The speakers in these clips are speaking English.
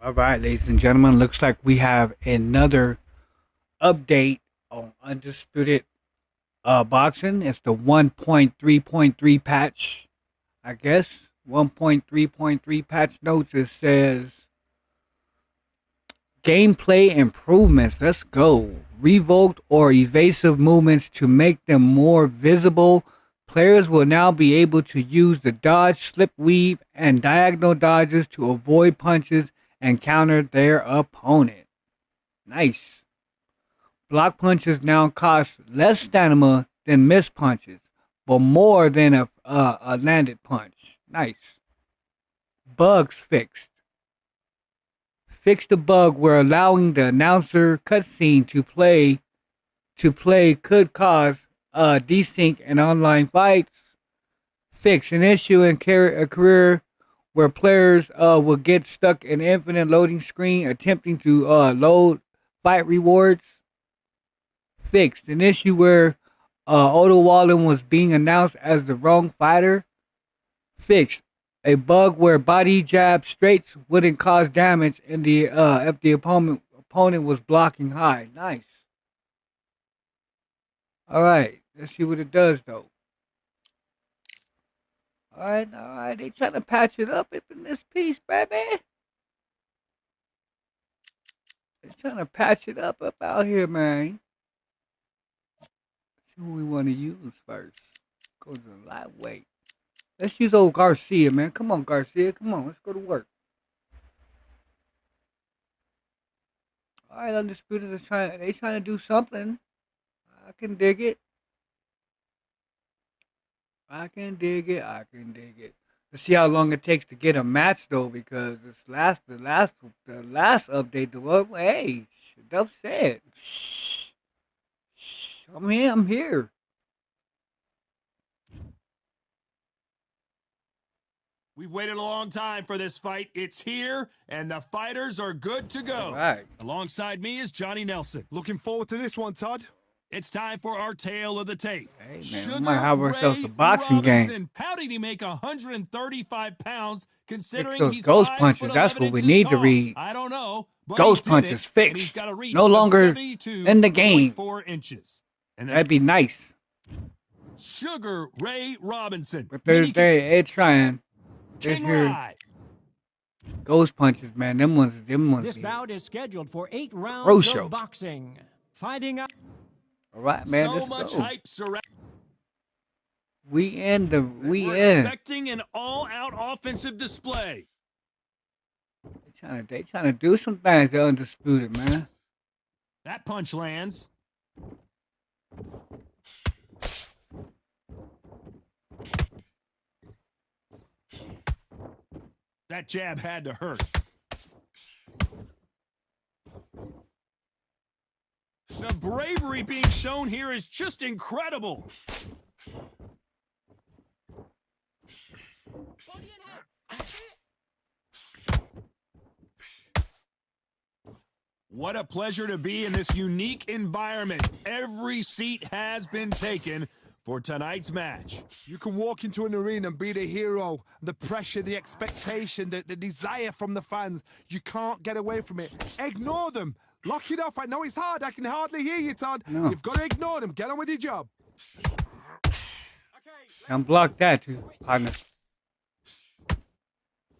All right, ladies and gentlemen, looks like we have another update on Undisputed boxing. It's the 1.3.3 patch, I guess. 1.3.3 patch notes. It says gameplay improvements. Let's go. Revoked or evasive movements to make them more visible. Players will now be able to use the dodge, slip, weave, and diagonal dodges to avoid punches and counter their opponent. Nice. Block punches now cost less stamina than missed punches, but more than a landed punch. Nice. Bugs fixed. Fix the bug where allowing the announcer cutscene to play could cause desync in online fights. Fix an issue in a career where players will get stuck in infinite loading screen attempting to load fight rewards. Fixed an issue where Otto Wallen was being announced as the wrong fighter. Fixed a bug where body jab straights wouldn't cause damage in the if the opponent was blocking high. Nice. All right, let's see what it does though. All right. They trying to patch it up in this piece, baby. They trying to patch it up out here, man. See who we want to use first. Go to the lightweight. Let's use old Garcia, man. Come on, Garcia. Come on, let's go to work. All right, Undisputed is trying. They trying to do something. I can dig it. I can dig it. I can dig it. Let's see how long it takes to get a match though, because the last update, the one, hey, enough said. Shh, shh, I'm here. We've waited a long time for this fight. It's here, and the fighters are good to go. All right. Alongside me is Johnny Nelson. Looking forward to this one, Todd. It's time for our tale of the tape. Hey man, Sugar we might have ourselves a Ray boxing Robinson. game. How did he make 135 pounds Fix considering those he's ghost 5 punches. foot That's 11 what we inches need to tall? read. I don't know, but Ghost he did punches it, and he's fixed. got a reach No of longer in the game. 72.4 inches. And then That'd be nice. Sugar Ray Robinson. But Mini they're trying. This King here Rai. ghost punches, man. Them ones This be bout is scheduled for 8 rounds crucial. of boxing. Fighting out. All right, man. So Let's much go. hype surrounding. We We're in. expecting an all-out offensive display. They trying to do some things. They're undisputed, man. That punch lands. That jab had to hurt. The bravery being shown here is just incredible. What a pleasure to be in this unique environment. Every seat has been taken for tonight's match. You can walk into an arena and be the hero. The pressure, the expectation, the desire from the fans. You can't get away from it. Ignore them. Lock it off. I know it's hard. I can hardly hear you, Todd. No. You've got to ignore them. Get on with your job. Can't block that, too, partner.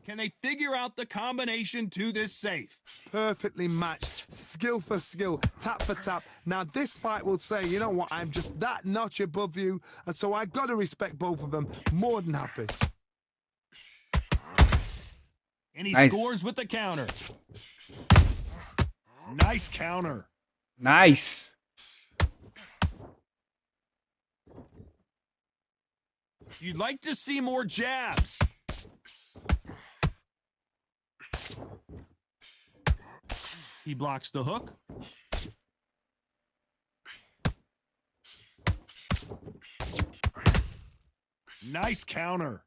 Can they figure out the combination to this safe? Perfectly matched. Skill for skill. Tap for tap. Now, this fight will say, you know what, I'm just that notch above you. And so I've got to respect both of them. More than happy. And he Nice. scores with the counter. Nice counter. Nice. You'd like to see more jabs. He blocks the hook. Nice counter.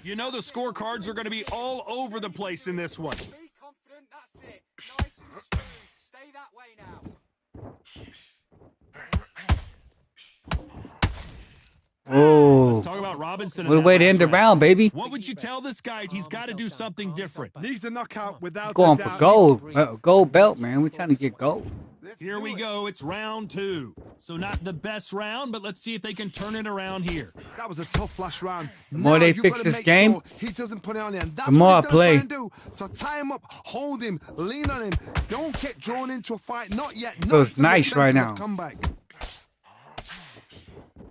You know the scorecards are going to be all over the place in this one. Be confident, that's it. Nice and smooth. Stay that way now. Oh. Let's talk about about Robinson in What a that way to last end the round. round, baby. What would you tell this guy? He's got to do something different. Needs a knockout without a Going for doubt. gold. Gold belt, man. We're trying to get gold. Here we go. It's round 2. So not the best round, but let's see if they can turn it around here. That was a tough last round. The more they You've fix got to this make game, sure he doesn't put it on you, and that's the more what he's I play. going to try and do. So tie him up, hold him, lean on him. Don't get drawn into a fight. Not yet. Feels Not nice right now. Comeback.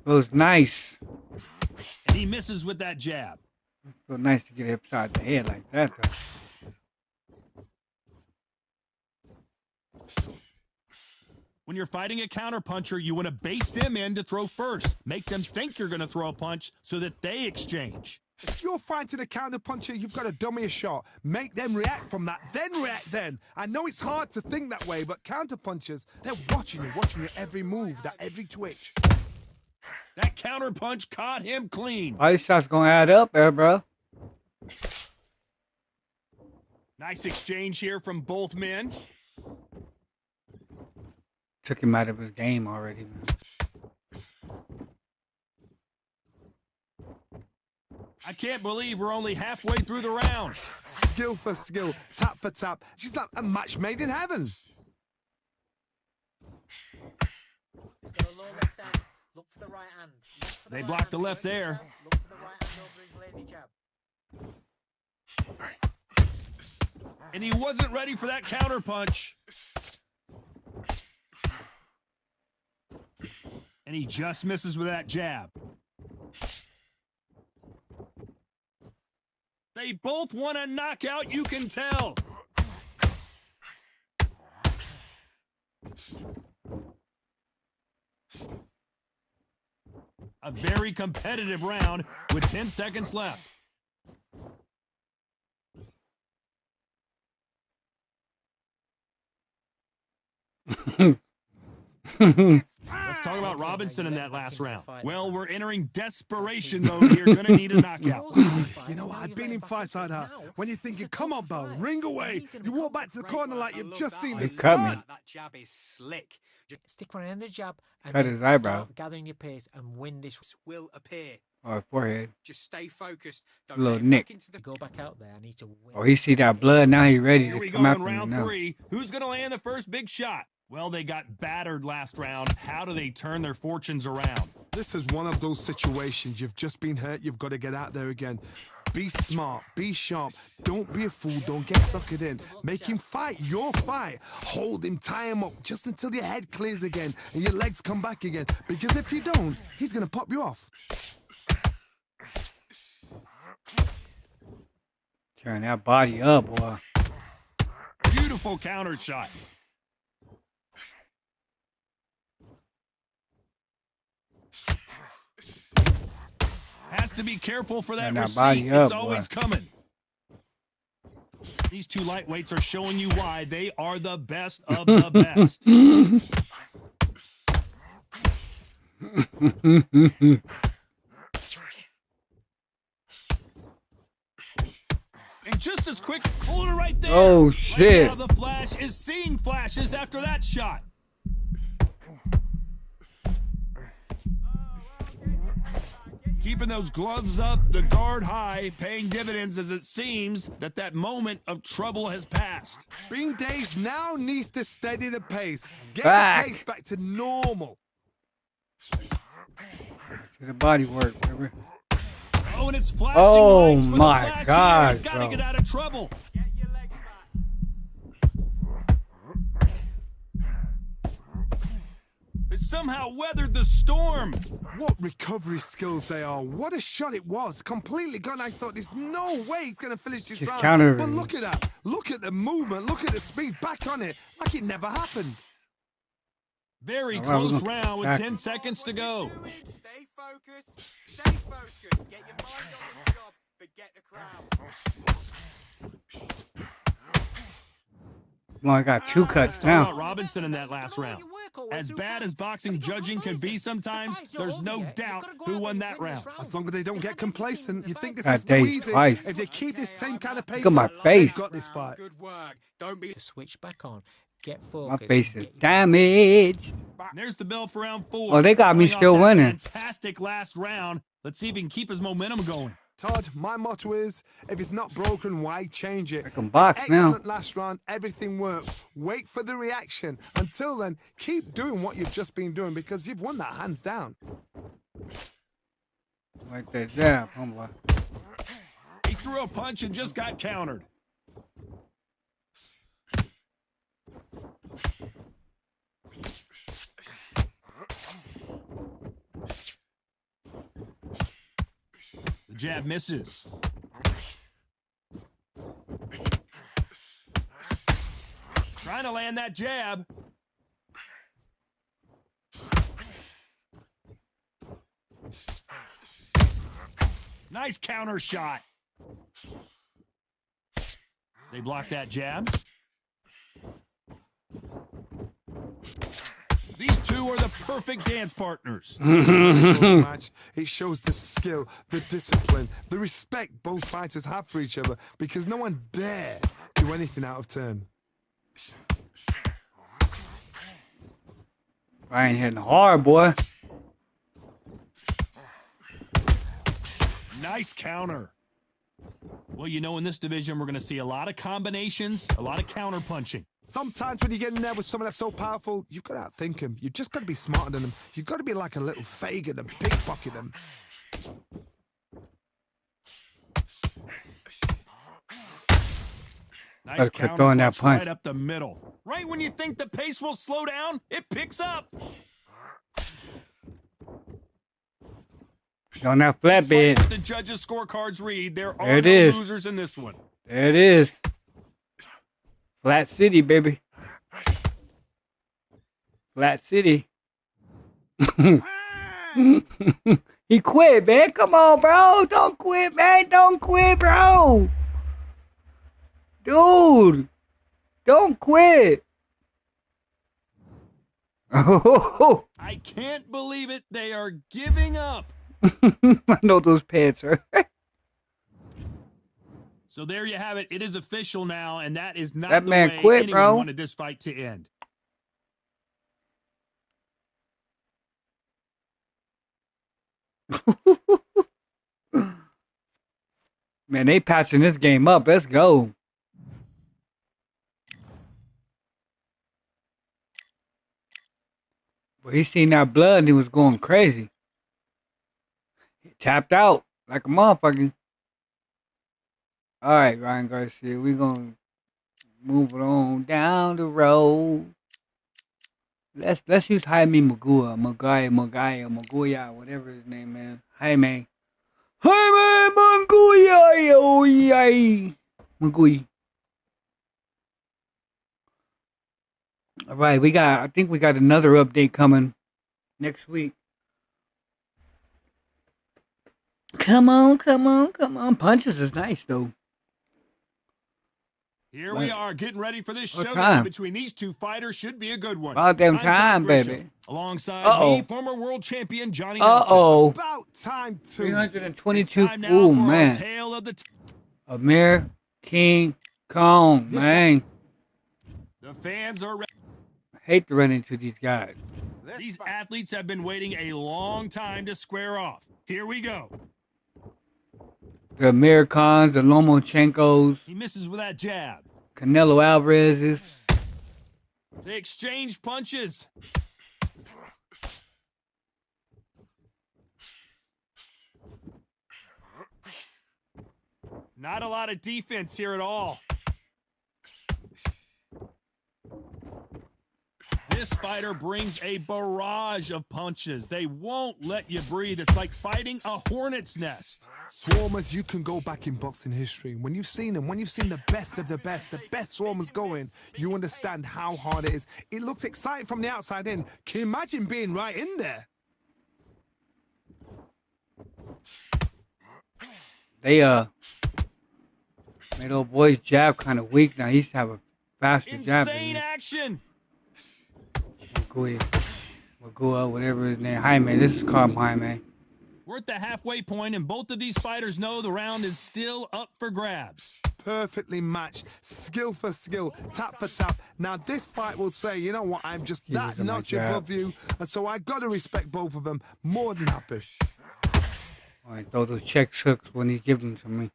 Feels nice. And he misses with that jab. Feels nice to get upside the head like that, though. When you're fighting a counterpuncher, you want to bait them in to throw first. Make them think you're going to throw a punch so that they exchange. If you're fighting a counterpuncher, you've got to dummy a shot. Make them react from that, then react then. I know it's hard to think that way, but counterpunchers, they're watching you every move, that every twitch. That counterpunch caught him clean. All these shots gonna add up there, bro. Nice exchange here from both men. Took him out of his game already, man. I can't believe we're only halfway through the round. Skill for skill, tap for tap. She's like a match made in heaven. Look for the right hand. They blocked the left there. Look for the right hand over his lazy jab. And he wasn't ready for that counterpunch. And he just misses with that jab. They both want a knockout, you can tell. A very competitive round with 10 seconds left. Let's talk about Robinson in that last round. Well, we're entering desperation mode here. Gonna need a knockout. You know what? I've been in fights like that. When you're thinking, come on, Bell, ring away. You walk back to the corner like you've just seen the cut me. sun. That jab is slick. Just stick one in the jab and Cut then his eyebrow. start gathering your pace and win this. Will appear. Or forehead. Just stay focused. Don't Little get nick. back into the go back out there. I need to win. Oh, he see that blood. Now he ready Here to we go come in after me round now. 3. Who's gonna land the first big shot? Well, they got battered last round. How do they turn their fortunes around? This is one of those situations. You've just been hurt. You've got to get out there again. Be smart. Be sharp. Don't be a fool. Don't get suckered in. Make him fight your fight. Hold him. Tie him up just until your head clears again and your legs come back again. Because if you don't, he's going to pop you off. Turn that body up, boy. Beautiful counter shot. Has to be careful for that Turn that receipt. body up, It's always boy. coming. These two lightweights are showing you why they are the best of the best. And just as quick, hold it right there. Oh, Right shit. now, the Flash is seeing flashes after that shot. Keeping those gloves up, the guard high, paying dividends as it seems that moment of trouble has passed. Being dazed now needs to steady the pace. Get Back. the pace back to normal. To the body work, baby. Oh, and it's flashing Oh, lights for the my Flash here. God, He's got to bro. get out of trouble. Get your legs back. It somehow weathered the storm. What recovery skills they are. What a shot it was. Completely gone. I thought there's no way he's going to finish this Just round. counter- But look at that. Look at the movement. Look at the speed. Back on it. Like it never happened. Very All right, we're close gonna round with back. 10 seconds to go. Stay focused. Stay focused. Get your mind on the job. Forget the crowd. Well, I got 2 cuts Talk about now. Robinson in that last round. As bad as boxing judging can be sometimes, there's no doubt who won that round. As long as they don't get complacent, you think this God, is too Dave, easy. twice. If they keep this same kind of pace, Look at my up, face. they've got this fight. Good work. Don't be to switch back on. Get My focused. face is Get your- damaged. There's the bell for round 4. Oh, they got me Coming off still that winning. Fantastic last round. Let's see if he can keep his momentum going. Todd, my motto is, if it's not broken, why change it? I can box now. Excellent last round. Everything worked. Wait for the reaction. Until then, keep doing what you've just been doing because you've won that hands down. Like that jab, homeboy. He threw a punch and just got countered. The jab misses. Trying to land that jab. Nice counter shot. They block that jab. These two are the perfect dance partners. Match. It shows the skill, the discipline, the respect both fighters have for each other because no one dare do anything out of turn. Ryan hitting hard, boy. Nice counter. Well, you know, in this division, we're going to see a lot of combinations, a lot of counter punching. Sometimes when you get in there with someone that's so powerful, you've got to outthink him. You've just got to be smarter than him. You've got to be like a little Fagin and pickpocket him. Nice Quit counter throwing that punch punch. right up the middle. Right when you think the pace will slow down, it picks up. On that Despite flatbed. what the judges' scorecards read, there There are it no is. losers in this one. There it is. Flat City, baby. Flat City. He quit, man. Come on, bro. Don't quit, man. Don't quit, bro. Dude. Don't quit. I can't believe it. They are giving up. I know those pants are. So there you have it. It is official now, and that is not That the man way quit, anyone bro. wanted this fight to end. Man, they patching this game up. Let's go. But he seen that blood and he was going crazy. He tapped out like a motherfucker. All right, Ryan Garcia, we gonna move it on down the road. Let's use Jaime Maguire, whatever his name is. Jaime Maguire, oh yeah, Maguire. All right, I think we got another update coming next week. Come on. Punches is nice though. Here we are, getting ready for this What showdown time? between these two fighters. Should be a good one. About damn I'm time, Todd Grisham, baby. Alongside Uh-oh. me, former world champion Johnny Nelson. Uh-oh. About time to. 322. Time now Ooh, for our man. tale of the Amir King Kong, This man. The fans are ready. I hate to run into these guys. These athletes have been waiting a long time to square off. Here we go. The Amir Khans, the Lomochenkos, He misses with that jab. Canelo Alvarez's. They exchange punches. Not a lot of defense here at all. This fighter brings a barrage of punches. They won't let you breathe. It's like fighting a hornet's nest. Swarmers, you can go back in boxing history. When you've seen them, when you've seen the best swarmers going, you understand how hard it is. It looks exciting from the outside in. Can you imagine being right in there? They made old boy's jab kind of weak now. He used to have a faster jab. Insane action. Magua, whatever his name. Jaime. This is called Jaime. We're at the halfway point, and both of these fighters know the round is still up for grabs. Perfectly matched, skill for skill, tap for tap. Now this fight will say, you know what, I'm just that Jesus, my notch jab. above you, and so I got to respect both of them. More than happy. I throw those check hooks when he gives them to me.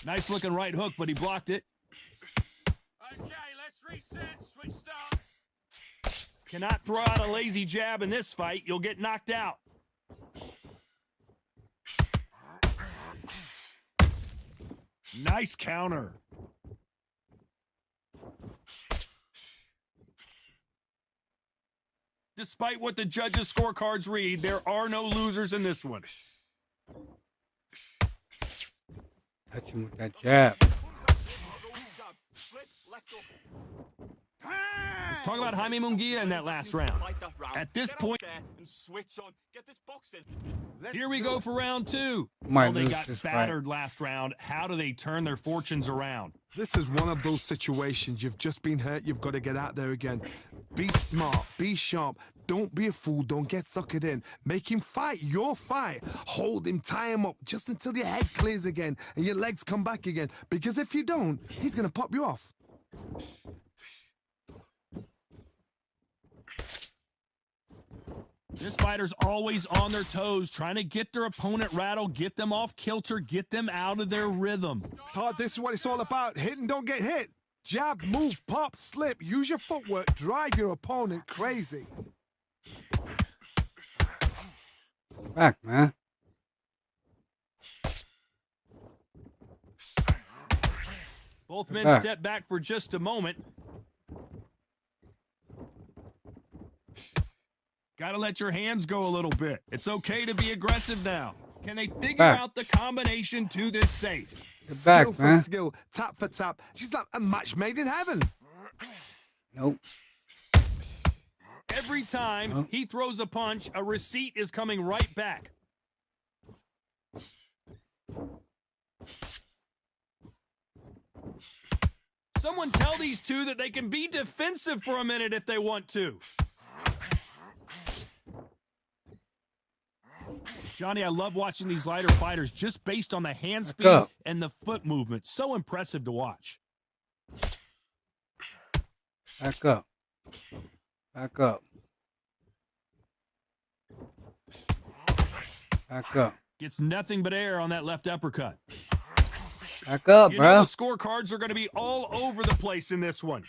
Nice looking right hook, but he blocked it. Okay, let's reset. Switch starts. Cannot throw out a lazy jab in this fight. You'll get knocked out. Nice counter. Despite what the judges' scorecards read, there are no losers in this one. Touch him with that jab. Let's talk about Jaime Munguia in that last round. At this point, And switch on. Get this boxing. here we go for round two. Might Well, they lose got this fight. battered last round. How do they turn their fortunes around? This is one of those situations. You've just been hurt. You've got to get out there again. Be smart. Be sharp. Don't be a fool. Don't get suckered in. Make him fight your fight. Hold him. Tie him up just until your head clears again and your legs come back again. Because if you don't, he's going to pop you off. This fighter's always on their toes, trying to get their opponent rattled, get them off kilter, get them out of their rhythm. Todd, this is what it's all about. Hit and don't get hit. Jab, move, pop, slip. Use your footwork. Drive your opponent crazy. Back, man. Both men Okay. step back for just a moment. Got to let your hands go a little bit. It's okay to be aggressive now. Can they figure Back. out the combination to this safe? Get back, Skill for man. skill, tap for tap. She's like a match made in heaven. Nope. Every time Huh? he throws a punch, a receipt is coming right back. Someone tell these two that they can be defensive for a minute if they want to. Johnny, I love watching these lighter fighters just based on the hand speed up. and the foot movement. So impressive to watch. Back up. Back up. Back up. Gets nothing but air on that left uppercut. Back up, You know bro. the scorecards are going to be all over the place in this one.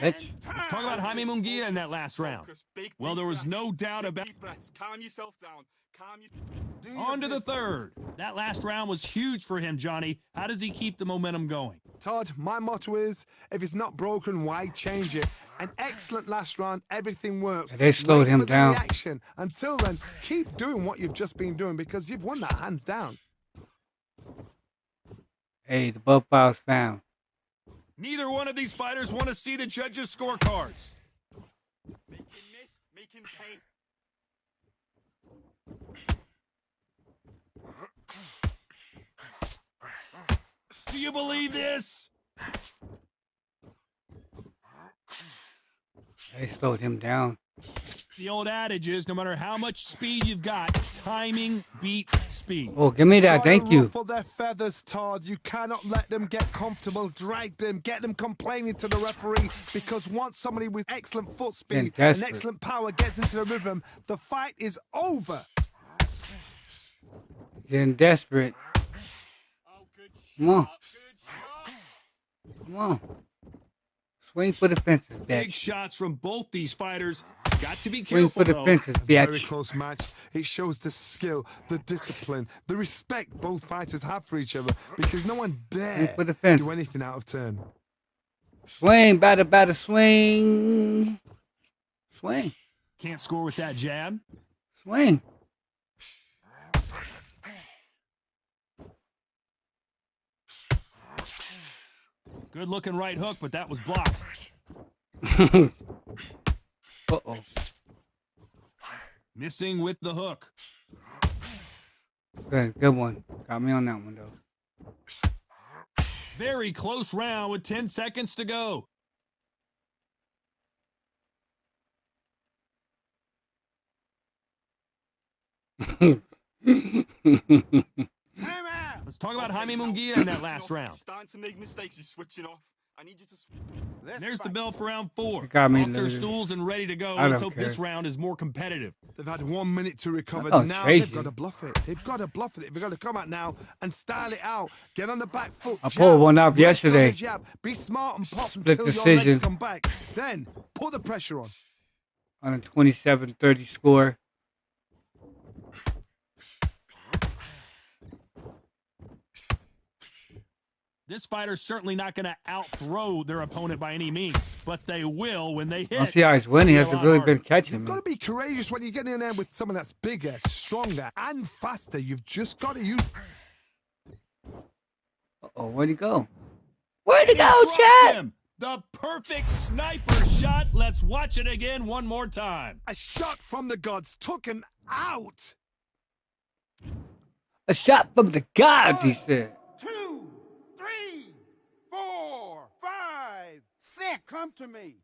Bitch. Let's talk about Jaime Munguia in that last round. Well, there was no doubt about it. Calm yourself down. Calm your... On to the third. That last round was huge for him, Johnny. How does he keep the momentum going? Todd, my motto is, if it's not broken, why change it? An excellent last round, everything works. They slowed Wait him for the down. reaction. Until then, keep doing what you've just been doing because you've won that hands down. Hey, the buff file's found. Neither one of these fighters want to see the judges' scorecards. Make him miss. Make him pay. Do you believe this? They slowed him down. The old adage is no matter how much speed you've got, timing beats speed. Oh, give me that. Gotta Thank you. ruffle their feathers, Todd. You cannot let them get comfortable. Drag them, get them complaining to the referee because once somebody with excellent foot speed Getting and desperate. excellent power gets into the rhythm, the fight is over. Getting desperate. Oh, good Come on. shot. Good shot. Come on. Swing for the fences, Big bitch. shots from both these fighters. Got to be Swing careful, for the though. fences, Very bitch. close match. It shows the skill, the discipline, the respect both fighters have for each other because no one dare for the fence. do anything out of turn. Swing, batter, swing. Swing. Can't score with that jab. Swing. Good looking right hook, but that was blocked. Uh-oh. Missing with the hook. Good one. Got me on that one, though. Very close round with 10 seconds to go. Time out. Let's talk about Jaime Munguia in that last round. Starting to make mistakes, you're switching off. I need you to. There's the bell for round 4. got me Off their losing. stools and ready to go. I Let's don't hope this care. round is more competitive. They've had 1 minute to recover. Oh, Now Tracy. they've got to bluff it. They've got to bluff it. They've got to come out now and style it out. Get on the back foot. I jab, pulled one up rest on the yesterday. jab. Be smart and pop Split until your decision. legs come back. Then put the pressure on. On a 27-30 score. This fighter's certainly not going to out-throw their opponent by any means, but they will when they hit. I'll see how he's winning. He hasn't really been catching You've me. got to be courageous when you get in there with someone that's bigger, stronger, and faster. You've just got to use. Uh-oh, where'd he go? Where'd he He go, dropped Chad? him. The perfect sniper shot. Let's watch it again one more time. A shot from the gods took him out. A shot from the gods, he said. 2, 3, 4, 5, 6. Come to me.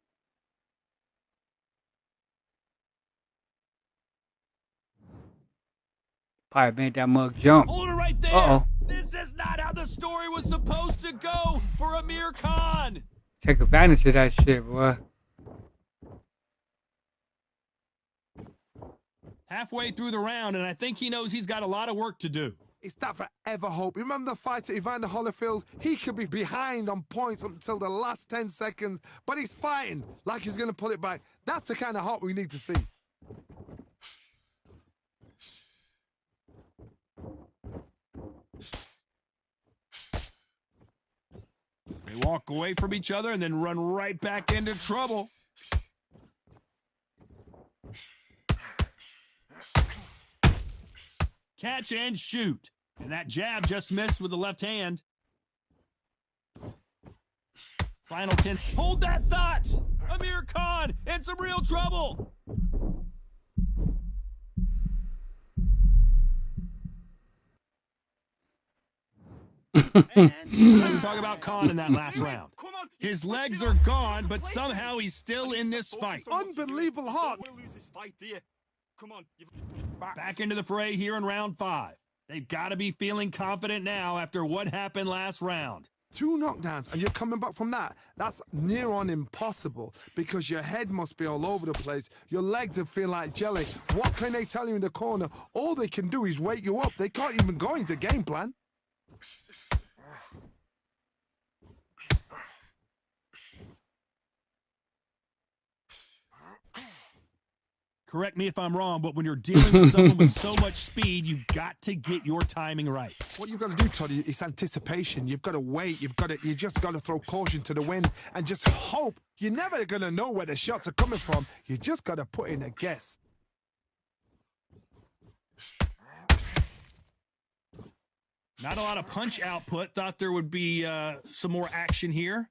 Probably made that mug jump. Hold it right there. Uh-oh. This is not how the story was supposed to go for Amir Khan. Take advantage of that shit, boy. Halfway through the round, and I think he knows he's got a lot of work to do. It's that forever hope. Remember the fighter Evander Holyfield? He could be behind on points up until the last 10 seconds, but he's fighting like he's going to pull it back. That's the kind of hope we need to see. They walk away from each other and then run right back into trouble. Catch and shoot. And that jab just missed with the left hand. Final 10. Hold that thought! Amir Khan in some real trouble! Let's talk about Khan in that last round. Come on. His legs are gone, but somehow he's still in this fight. Unbelievable heart. We'll lose this fight, dear. Come on. Back into the fray here in round 5. They've got to be feeling confident now after what happened last round. 2 knockdowns and you're coming back from that. That's near on impossible because your head must be all over the place. Your legs will feel like jelly. What can they tell you in the corner? All they can do is wake you up. They can't even go into game plan. Correct me if I'm wrong, but when you're dealing with someone with so much speed, you've got to get your timing right. What you've got to do, Toddy, is anticipation. You've got to wait. You just got to throw caution to the wind and just hope. You're never going to know where the shots are coming from. You just got to put in a guess. Not a lot of punch output. Thought there would be some more action here.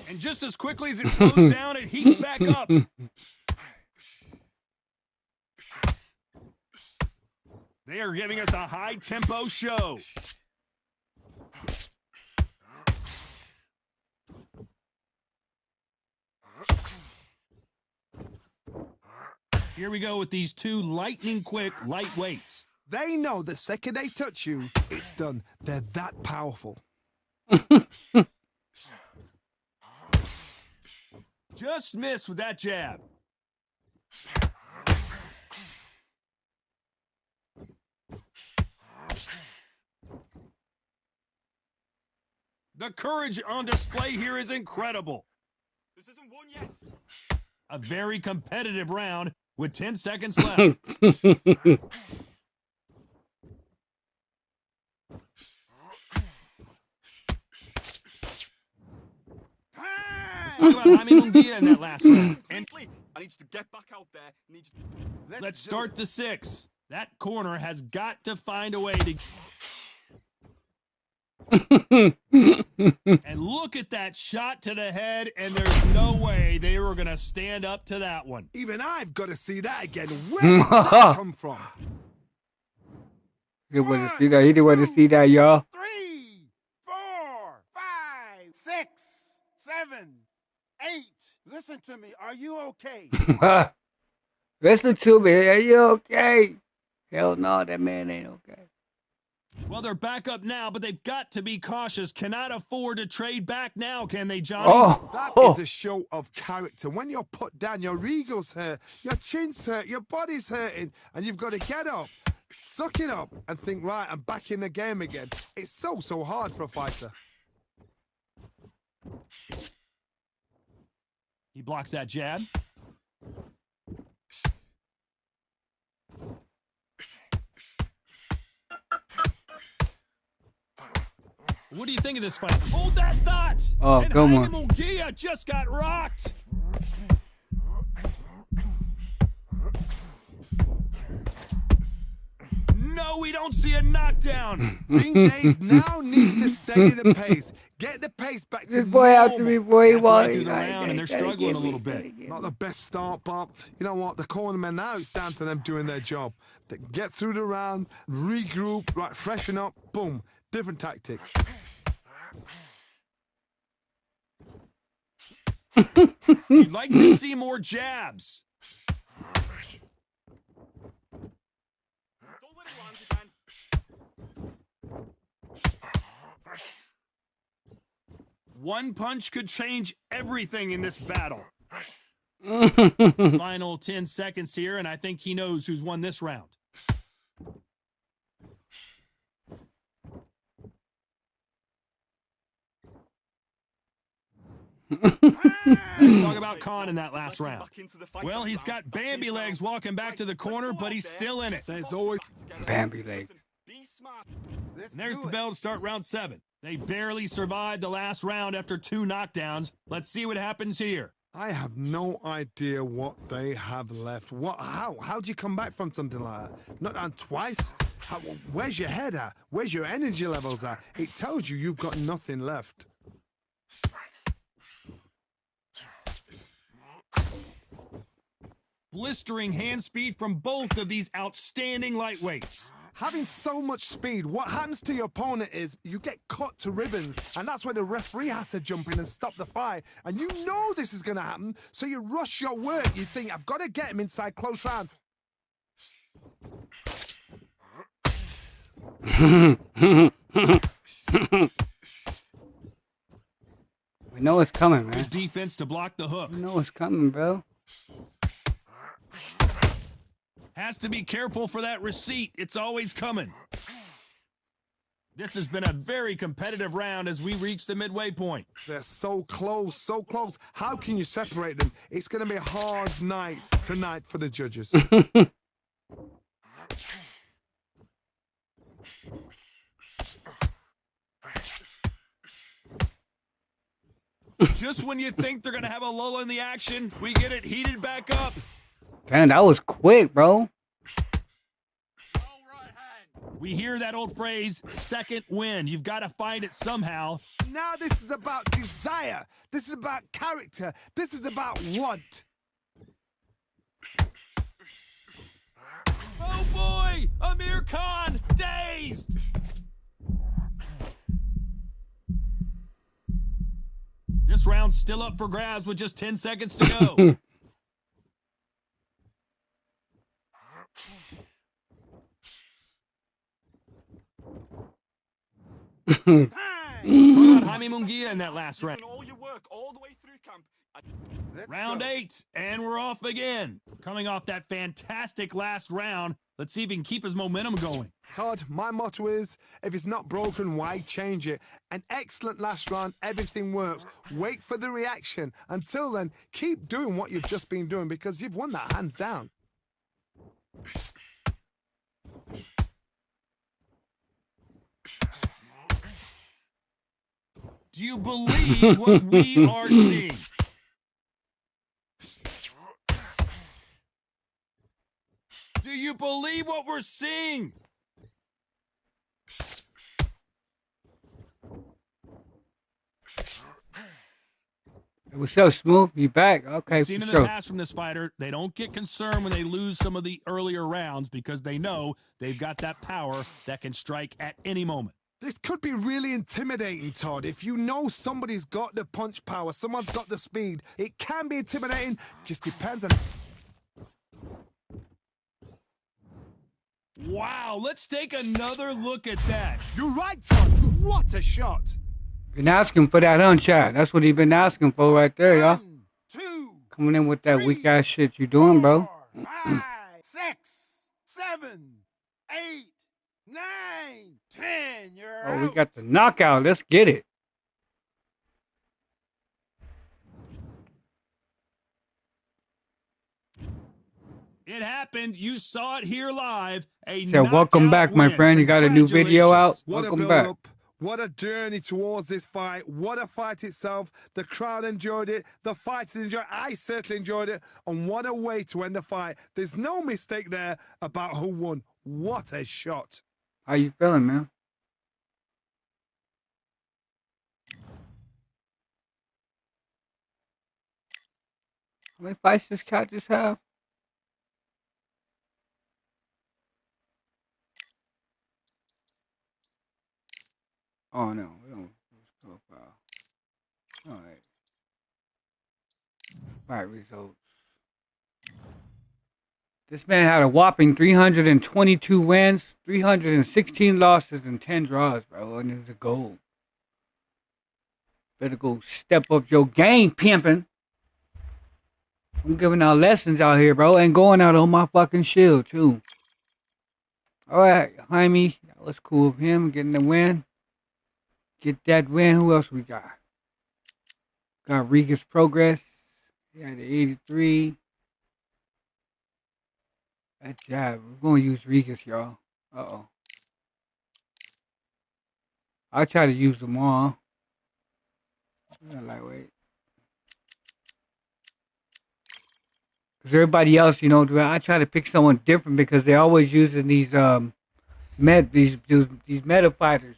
And just as quickly as it slows down, it heats back up. They are giving us a high-tempo show. Here we go with these 2 lightning-quick lightweights. They know the second they touch you, it's done. They're that powerful. Just missed with that jab. The courage on display here is incredible. This isn't one yet. A very competitive round with 10 seconds left. Let's talk about Jaime Munguia in that last round. And I need you to get back out there. let's start the 6. That corner has got to find a way to... And look at that shot to the head, and there's no way they were going to stand up to that one. Even I've got to see that again. Where did that come from? He didn't want to see that. He didn't want to see that, y'all. 3, 4, 5, 6, 7, 8. Listen to me. Are you okay? Listen to me. Are you okay? Hell no, that man ain't okay. Well, they're back up now, but they've got to be cautious. Cannot afford to trade back now, can they, Johnny? That Oh, is a show of character. When you're put down, your ego's hurt, your chin's hurt, your body's hurting, and you've got to get up, suck it up, and think, right, I'm back in the game again. It's so hard for a fighter. He blocks that jab. What do you think of this fight? Hold that thought! Oh, and come Jaime on. Munguia just got rocked! No, we don't see a knockdown! Green Days now needs to steady the pace. Get the pace back to This boy after me, normal. boy. He Halfway was through the round, and they're struggling a little bit. Not the best start, but you know what? The cornermen now, it's down to them doing their job. They get through the round, regroup, right, freshen up, boom. Different tactics. We'd like to see more jabs. Double it once again. One punch could change everything in this battle. Final 10 seconds here, and I think he knows who's won this round. Let's talk about Khan in that last round. Well, he's got Bambi legs walking back to the corner, but he's still in it. There's always Bambi leg. Be smart. And there's the bell to start round 7. They barely survived the last round after 2 knockdowns. Let's see what happens here. I have no idea what they have left. How do you come back from something like that? Not down twice? Where's your head at? Where's your energy levels at? It tells you you've got nothing left. Blistering hand speed from both of these outstanding lightweights. Having so much speed, what happens to your opponent is you get cut to ribbons, and that's where the referee has to jump in and stop the fight. And you know this is going to happen, so you rush your work. You think, I've got to get him inside close rounds. We know it's coming, man. Good defense to block the hook. We know it's coming, bro. Has to be careful for that receipt. It's always coming. This has been a very competitive round as we reach the midway point. They're so close, so close. How can you separate them? It's going to be a hard night tonight for the judges. Just when you think they're going to have a lull in the action, we get it heated back up. Damn, that was quick, bro. We hear that old phrase, second wind. You've got to find it somehow. Now this is about desire. This is about character. This is about want. Oh boy! Amir Khan, dazed! This round's still up for grabs with just 10 seconds to go. Let's talk about Jaime Munguia in that last round. All your work all the way through camp. Round 8, and we're off again. Coming off that fantastic last round, let's see if he can keep his momentum going. Todd, my motto is, if it's not broken, why change it? An excellent last round, everything works. Wait for the reaction. Until then, keep doing what you've just been doing because you've won that hands down. Do you believe what we are seeing? Do you believe what we're seeing? What's up, Smooth? You back? Okay, Seen for in the sure. past from this fighter, they don't get concerned when they lose some of the earlier rounds because they know they've got that power that can strike at any moment. This could be really intimidating, Todd. If you know somebody's got the punch power, someone's got the speed, it can be intimidating. Just depends on... Wow, let's take another look at that. You're right, Todd. What a shot. Been asking for that unshot. That's what he been asking for right there, y'all. 1, 2, Coming in with that 3, weak ass shit you doing, bro. 4, 5, 6, 7, 8, 9, 10. You're Oh, we out. got the knockout. Let's get it. It happened. You saw it here live. Said, welcome back, my friend. You got a new video out? What a Welcome back. build-up. What a journey towards this fight. What a fight itself. The crowd enjoyed it. The fighters enjoyed it. I certainly enjoyed it. And what a way to end the fight. There's no mistake there about who won. What a shot. How you feeling, man? How many fights this cat just have? Oh, no. We don't use profile. All right. Fight results. This man had a whopping 322 wins, 316 losses, and 10 draws, bro. And it was a goal. Better go step up your game, pimping. I'm giving out lessons out here, bro, and going out on my fucking shield, too. All right, Jaime, that was cool of him getting the win. Get that win. Who else we got? Got Riga's Progress. He had the 83. That jab. We're going to use Riga's, y'all. Uh-oh. I try to use them all. Lightweight. Because everybody else, you know, I try to pick someone different because they're always using these meta fighters.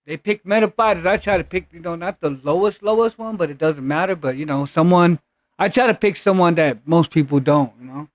They pick meta fighters. I try to pick, you know, not the lowest one, but it doesn't matter. But, you know, someone, I try to pick someone that most people don't, you know.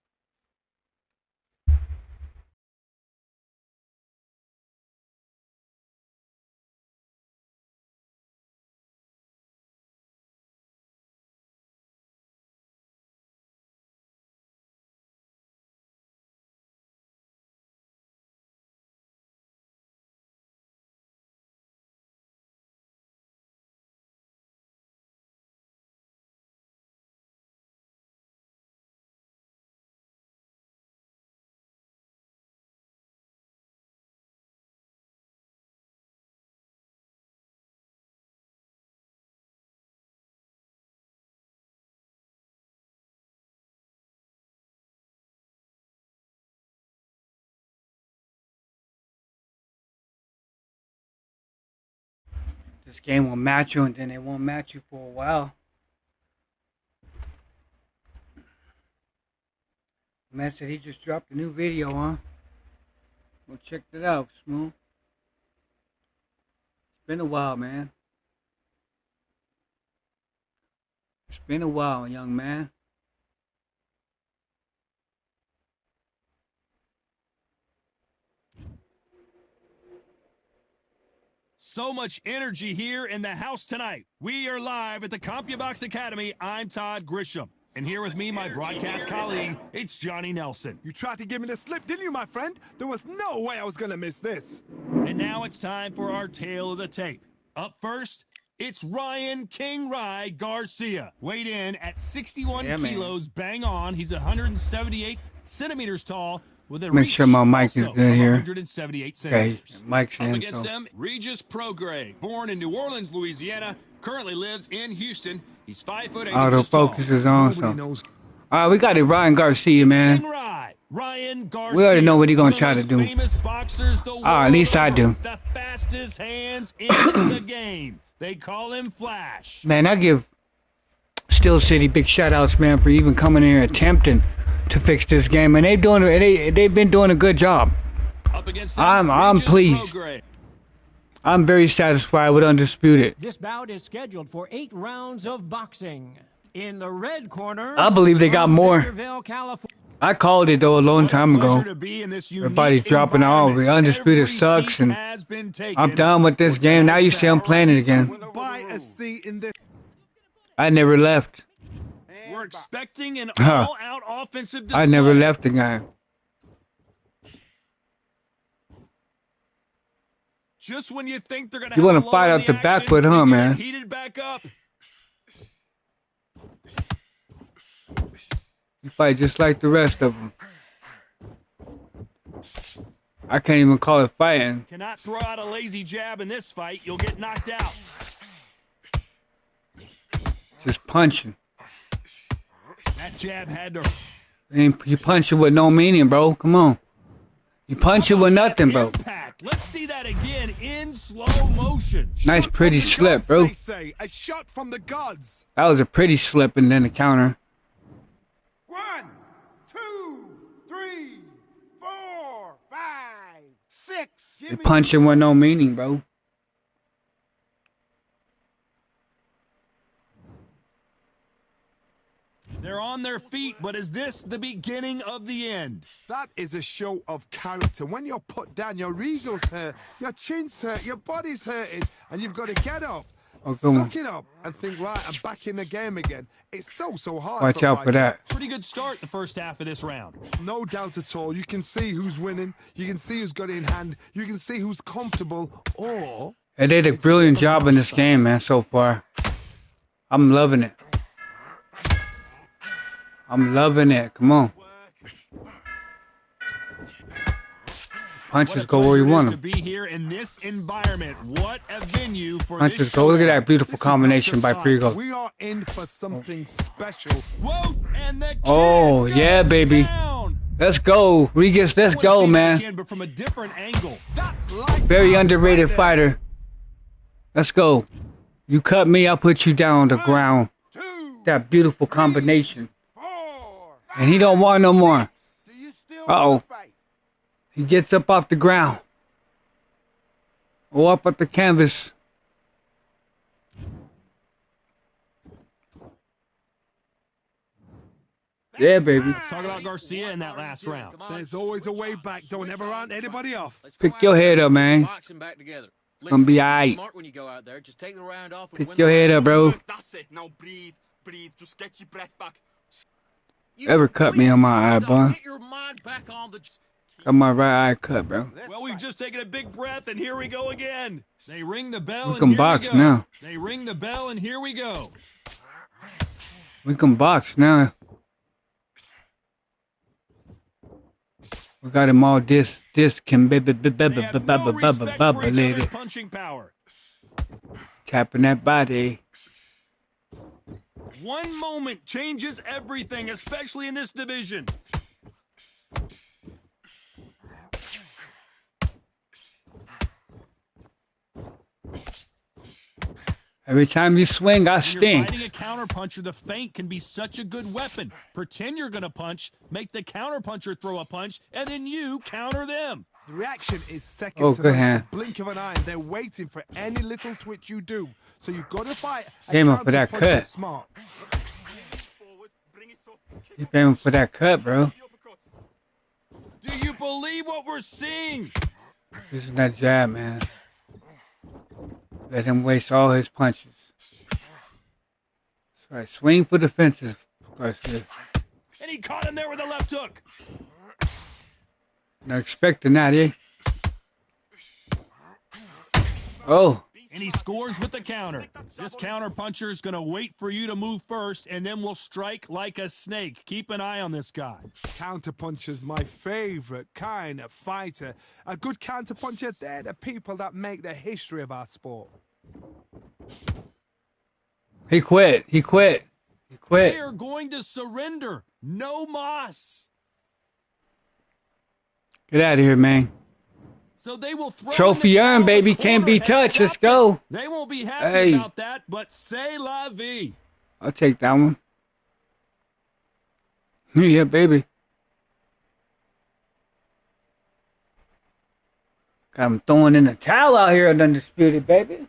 This game will match you, and then it won't match you for a while. Man said he just dropped a new video, huh? Well, check it out, Smooth. It's been a while, man. It's been a while, young man. So much energy here in the house tonight. We are live at the CompuBox Academy. I'm Todd Grisham. And here with me, my broadcast colleague, it's Johnny Nelson. You tried to give me the slip, didn't you, my friend? There was no way I was going to miss this. And now it's time for our tale of the tape. Up first, it's Ryan King Rye Garcia. Weighed in at 61 kilos, bang on. He's 178 centimeters tall. With a Make sure my mic is good here. 178 Okay, centimeters. mic's Up in. against So. him, Regis Prograis. Born in New Orleans, Louisiana, currently lives in Houston. He's 5'8" Autofocus is on. Nobody So. knows. All right, we got it, Ryan Garcia, man. King Ryan Garcia. We already know what he's gonna one of try the to do. Famous boxers the At least I do. The fastest hands in the game. They call him Flash. Man, I give Steel City big shout outs, man, for even coming in here attempting to fix this game, and they've been doing a good job. Up against I'm Regis pleased. Prograis. I'm very satisfied with Undisputed. This bout is scheduled for 8 rounds of boxing. In the red corner, I believe they got from more. Victorville, California. I called it though a long What a time ago. pleasure to be in this unique Everybody's dropping off. environment. Undisputed Every sucks, seat and has been taken I'm done with this for game. Now you tonight's see I'm match. playing it again. Buy a seat in this. I never left. We're expecting an Huh. all-out offensive display. I never left the game. Just when you think they're going to You have want a to fight lull out in the the back action, foot, huh, we get man? it heated back up. You fight just like the rest of them. I can't even call it fighting. Cannot throw out a lazy jab in this fight. You'll get knocked out. Just punching. That jab had to... You punch it with no meaning, bro. Come on. You punch it with nothing, bro. Impact. Let's see that again in slow motion. Nice Shot pretty from the slip, gods, bro. They say. A shot from the gods. That was a pretty slip and then a counter. 1, 2, 3, 4, 5, 6. You punching with no meaning, bro. They're on their feet, but is this the beginning of the end? That is a show of character. When you're put down, your ego's hurt, your chin's hurt, your body's hurting, and you've got to get up. Oh, come on. Suck it up and think, right, I'm back in the game again. It's so hard. Watch out for that. Pretty good start the first half of this round. No doubt at all. You can see who's winning. You can see who's got it in hand. You can see who's comfortable. Or They did a brilliant job in this game, man, so far. I'm loving it. I'm loving it. Come on. Punches go where you want to them. be here in this environment. What a venue for Punches this go. Look at showdown. that beautiful this is not combination just by time. Prigo. We are in for something special. Whoa, and the Oh, kid yeah, goes baby. down. Let's go. Regis, let's I wanna go, see this man. again, but from a different angle. That's life. Very right underrated there. fighter. Let's go. You cut me, I'll put you down on the ground. 2, That beautiful combination. 4, And he don't want no more. Do you still Uh-oh. wanna fight? He gets up off the ground. Or up at the canvas. Yeah, baby. Let's talk about Garcia in that last round. There's always a way back. Don't ever round anybody off. Pick your head up, man. Boxing back together. Gonna be alright. Smart when you go out there. Just take the round off and Pick win your the head round. up, bro. That's it. Now breathe. Breathe. Just get your breath back. You Ever cut me on my eye, switched bud? off. Get your mind back on the. Got my right eye cut, bro. Well, we've just taken a big breath, and here we go again. They ring the bell, We and can here box we go. now. They ring the bell, and here we go. We can box now. We got him all this can They have no respect for each other's punching power. Tapping that body. One moment changes everything, especially in this division. Every time you swing, I When you're stink. fighting a counterpuncher, the feint can be such a good weapon. Pretend you're going to punch, make the counterpuncher throw a punch, and then you counter them. The reaction is second Oh, to good none. hand. It's the blink of an eye, and they're waiting for any little twitch you do. So you've got to fight. a Aim up for that counter punch cut. is Smart. Forward. Bring it up. Kick Keep aiming for that cut, bro. the uppercut. Do you believe what we're seeing? This is that jab, man. Let him waste all his punches. That's right. Swing for the fences, Garcia. And he caught him there with a left hook. Not expecting that, eh? Oh, And he scores with the counter. This counter puncher is going to wait for you to move first, and then will strike like a snake. Keep an eye on this guy. Counterpuncher's my favorite kind of fighter. A good counterpuncher, they're the people that make the history of our sport. he quit. He quit. He quit. They are going to surrender. No mas. Get out of here, man. So they will throw Trophy in the earned, towel. baby. The Can't be corner has touched. Let's stopped go. it. They won't be happy Hey. about that, but c'est la vie. I'll take that one. Yeah, baby. Got him throwing in the towel out here at Undisputed, baby.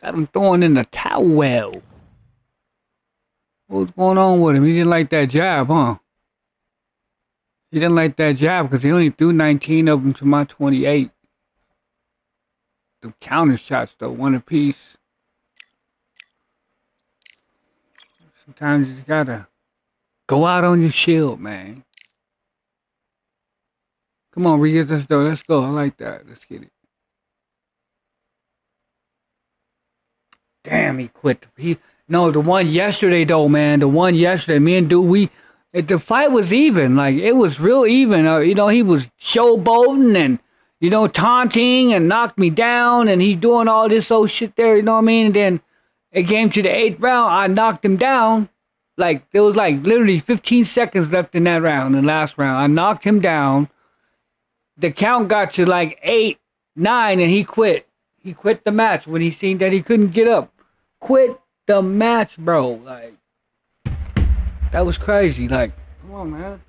Got him throwing in the towel. What's going on with him? He didn't like that jab, huh? He didn't like that jab because he only threw 19 of them to my 28. The counter shots, though, one apiece. Sometimes you just gotta go out on your shield, man. Come on, Rios, let's go. Let's go. I like that. Let's get it. Damn, he quit. No, the one yesterday though, man. The one yesterday, me and dude, the fight was even. Like it was real even. He was showboating and taunting and knocked me down, and he's doing all this old shit there. You know what I mean? And then it came to the 8th round. I knocked him down. Like there was like literally 15 seconds left in that round, the last round. I knocked him down. The count got to like 8, 9, and he quit. He quit the match when he seen that he couldn't get up. Quit the match, bro. Like, that was crazy. Like, come on, man.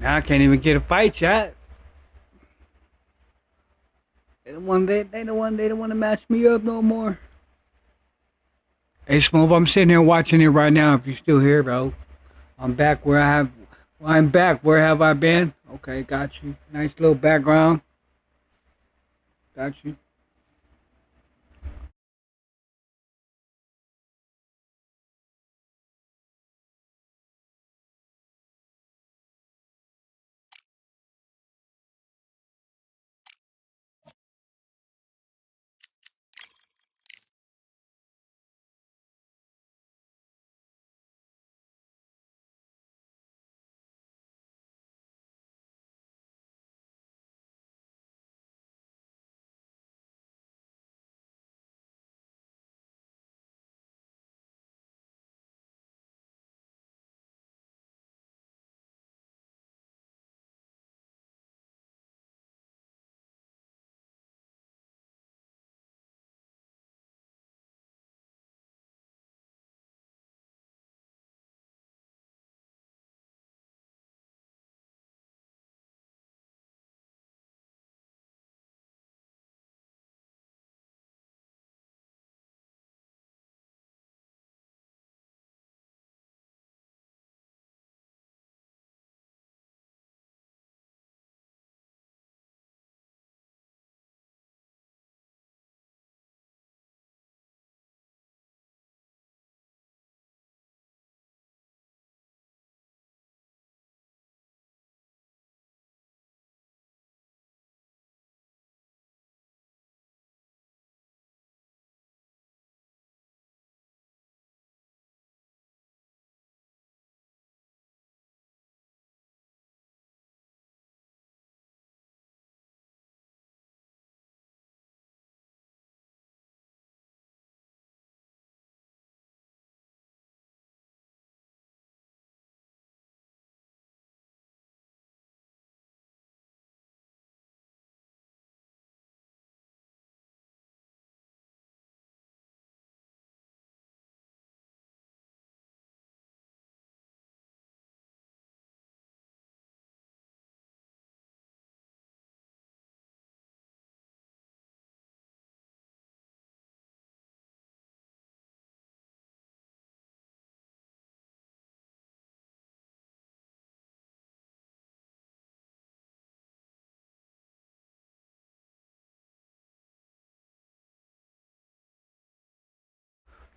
Now I can't even get a fight, chat. They don't want to match me up no more. Hey Smooth, I'm sitting here watching it right now. If you're still here, bro, I'm back where I'm back. Where have I been? Okay, got you. Nice little background. Got you.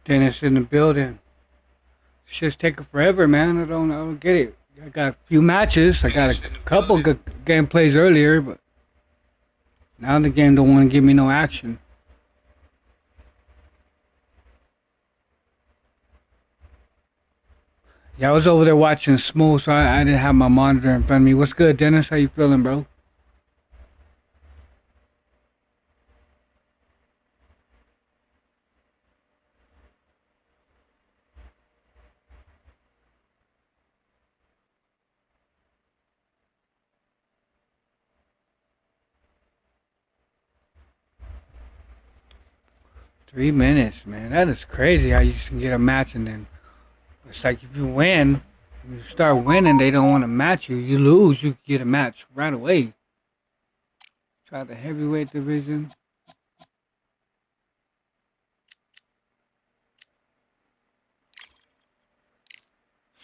Dennis in the building. It's just taking forever, man. I don't get it. I got a few matches. I got a couple good gameplays earlier, but now the game don't want to give me no action. Yeah, I was over there watching Smooth, so I didn't have my monitor in front of me. What's good, Dennis? How you feeling, bro? 3 minutes, man. That is crazy how you can get a match and then it's like if you win, you start winning, they don't want to match you. You lose, you get a match right away. Try the heavyweight division.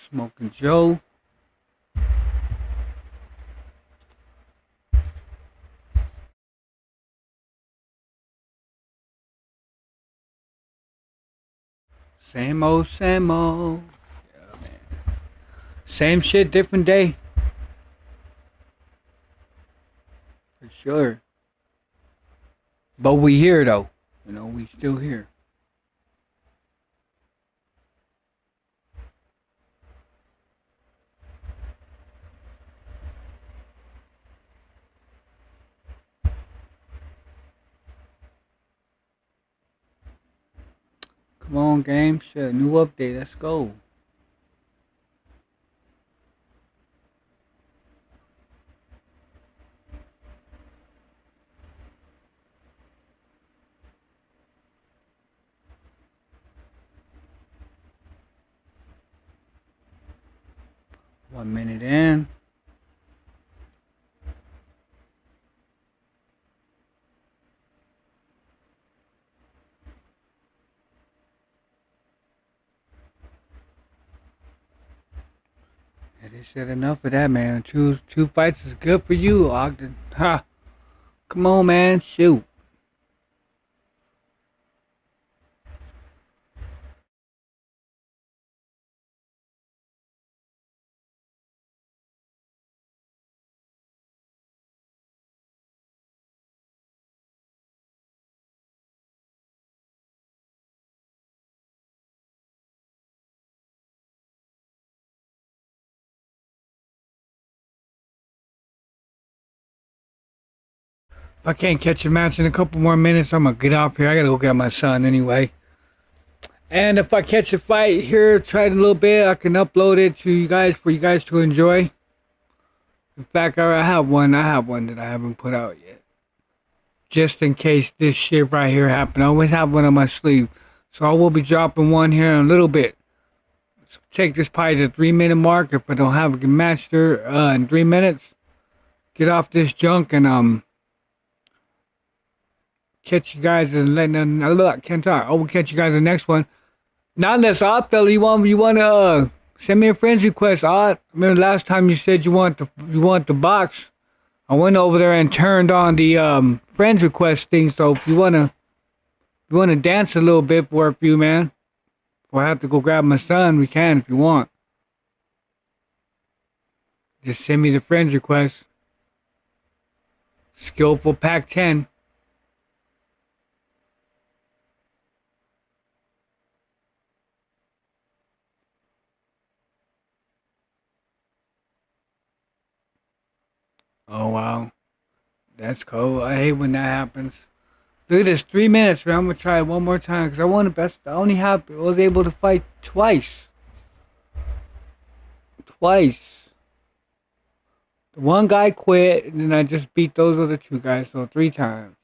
Smoking Joe. Same old, same old. Yeah, man. Same shit, different day. For sure. But we here though. You know, we still here. Come on, game. Shit, new update. Let's go. One minute in. said enough of that, man. Two fights is good for you, Ogden. Ha! Come on, man. Shoot. If I can't catch a match in a couple more minutes, I'm gonna get off here. I gotta go get my son anyway. And if I catch a fight here, try it a little bit, I can upload it to you guys for you guys to enjoy. In fact, I have one. I have one that I haven't put out yet. Just in case this shit right here happened. I always have one on my sleeve. So I will be dropping one here in a little bit. So take this probably to the 3-minute mark. If I don't have a match there in 3 minutes, get off this junk and catch you guys and can't talk. I will catch you guys in the next one. Not unless fella, you want to send me a friend's request. I remember last time you said you want the box. I went over there and turned on the friends request thing. So if you wanna dance a little bit for a few, man, or I have to go grab my son, we can if you want. Just send me the friends request. Skillful Pack 10. Oh wow, that's cool. I hate when that happens. Look at this, 3 minutes, man. I'm gonna try it one more time because I want the best. I was able to fight twice. Twice. The one guy quit, and then I just beat those other two guys, so 3 times.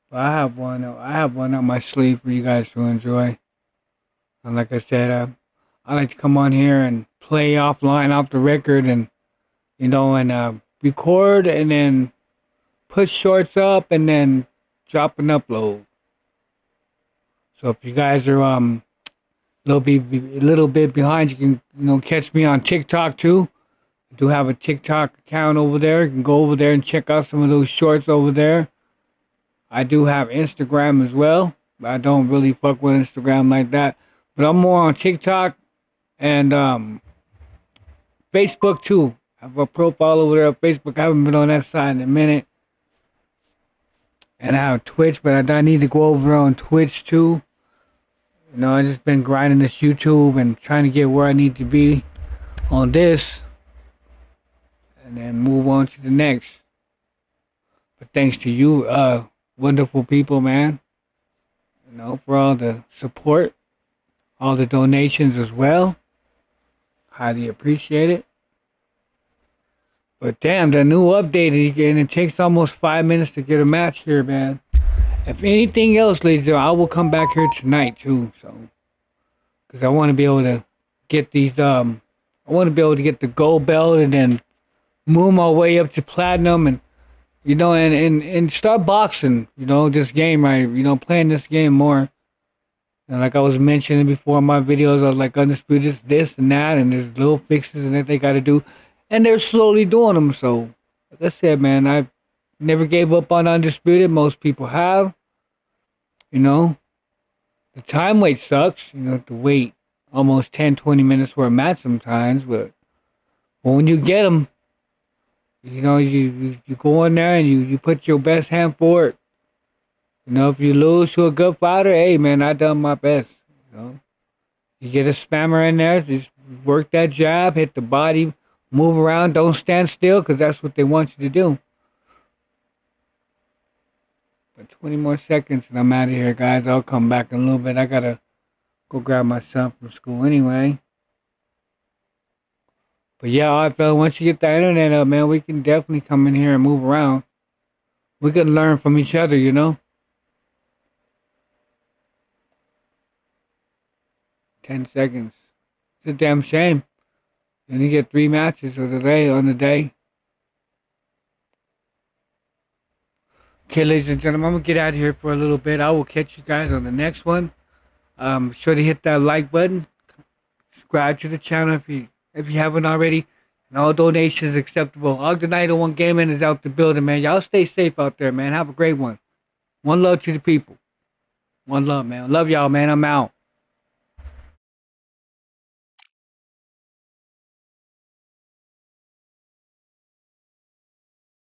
But I have one. I have one on my sleeve for you guys to enjoy. And like I said, I like to come on here and play offline, off the record, and record and then put shorts up and then drop and upload. So if you guys are a little bit behind, you can catch me on TikTok too. I do have a TikTok account over there. You can go over there and check out some of those shorts over there. I do have Instagram as well, but I don't really fuck with Instagram like that. But I'm more on TikTok and Facebook too. I have a profile over there on Facebook. I haven't been on that side in a minute. And I have Twitch, but I need to go over on Twitch too. I just been grinding this YouTube and trying to get where I need to be on this. And then move on to the next. But thanks to you, wonderful people, man. For all the support. All the donations as well. Highly appreciate it. But damn, the new update, and it takes almost 5 minutes to get a match here, man. If anything else, ladies and gentlemen, I will come back here tonight too. So, because I want to be able to get these, I want to be able to get the gold belt and then move my way up to platinum and and start boxing. This game, playing this game more. And like I was mentioning before in my videos, I was like, Undisputed, this and that, and there's little fixes and that they got to do. And they're slowly doing them. So, like I said, man, I've never gave up on Undisputed. Most people have. The time wait sucks. To wait almost 10, 20 minutes for a match sometimes. But when you get them, you go in there and you put your best hand forward. If you lose to a good fighter, hey, man, I done my best. You get a spammer in there, just work that jab, hit the body, move around, don't stand still, because that's what they want you to do. But 20 more seconds and I'm out of here, guys. I'll come back in a little bit. I got to go grab my son from school anyway. But yeah, all right, fella, once you get the internet up, man, we can definitely come in here and move around. We can learn from each other, 10 seconds. It's a damn shame. And you get 3 matches on the day. Okay, ladies and gentlemen, I'm gonna get out of here for a little bit. I will catch you guys on the next one. Sure to hit that like button. Subscribe to the channel if you haven't already. And all donations acceptable. Ogdenite One Gaming is out the building, man. Y'all stay safe out there, man. Have a great one. One love to the people. One love, man. Love y'all, man. I'm out.